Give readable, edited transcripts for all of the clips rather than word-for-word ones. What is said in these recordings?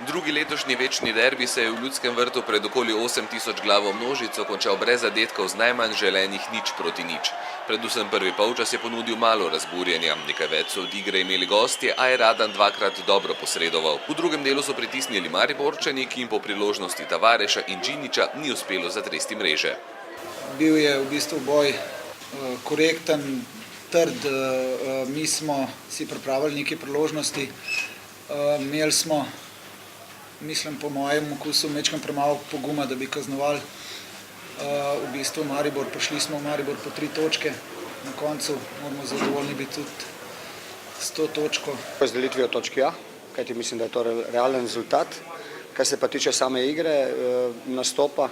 Drugi letošnji večni derbi se je v Ljudskem vrtu pred okoli 8000 glavo množico končal brez zadetkov z najmanj želenih 0:0. Predvsem prvi polčas je ponudil malo razburjenja. Nekaj več so od igre imeli gostje, a je Radan dvakrat dobro posredoval. V drugem delu so pritisnili Mariborčani, ki jim po priložnosti Tavareša in Džiniča ni uspelo zatresti mreže. Bil je v bistvu boj korekten, trd, mi smo si pripravili neke priložnosti, imeli smo, mislim po mojem okusu, mečkam premalo poguma, da bi kaznovali v bistvu Maribor. Prišli smo v Maribor po 3 točke, na koncu moramo zadovoljni biti tudi s to točko. Razdelitvijo točki A, kajti mislim, da je to realen rezultat. Kar se pa tiče same igre, nastopa,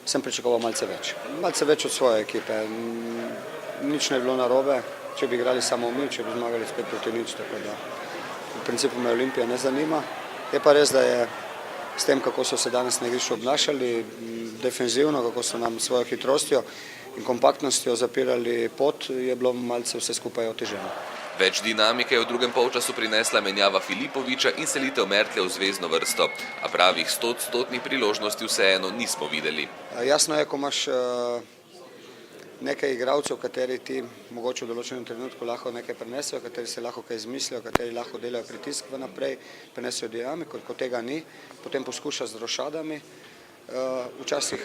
sem pričakoval malce več. Malce več od svoje ekipe. Nič ne je bilo narobe, če bi igrali samo mi, če bi zmagali spet proti nič, tako da v principu me Olimpija ne zanima. Je pa res, da je s tem, kako so se danes na igrišču obnašali, defenzivno, kako so nam svojo hitrostjo in kompaktnostjo zapirali pot, je bilo malce vse skupaj oteženo. Več dinamike je v drugem polčasu prinesla menjava Filipoviča in selitev Mertlja v zvezno vrsto, a pravih 100-odstotnih priložnosti vseeno nismo videli. Jasno je, ko imaš nekaj igralcev, kateri ti mogoče v določenem trenutku lahko nekaj prenesejo, kateri se lahko kaj izmislijo, kateri lahko delajo pritisk naprej, prenesejo dinamiko, ko tega ni, potem poskuša z rošadami. Včasih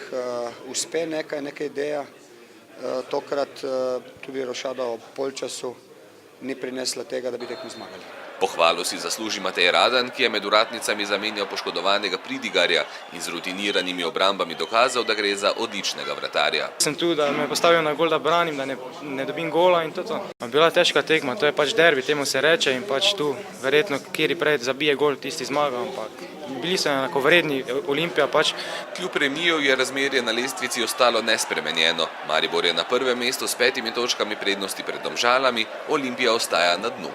uspe neka ideja, tokrat tudi rošada ob polčasu ni prinesla tega, da bi tekmo zmagali. Pohvalo si zasluži Matej Radan, ki je med vratnicami zamenjal poškodovanega Pridigarja in z rutiniranimi obrambami dokazal, da gre za odličnega vratarja. Sem tu, da me postavijo na gol, da branim, da ne dobim gola in to. Bila težka tekma, to je pač derbi, temu se reče in pač tu verjetno kjer prej zabije gol, tisti zmaga, ampak bili so enakovredni, Olimpija pač. Kljub remiju je razmerje na lestvici ostalo nespremenjeno. Maribor je na prvem mestu s 5 točkami prednosti pred Domžalami, Olimpija ostaja na dnu.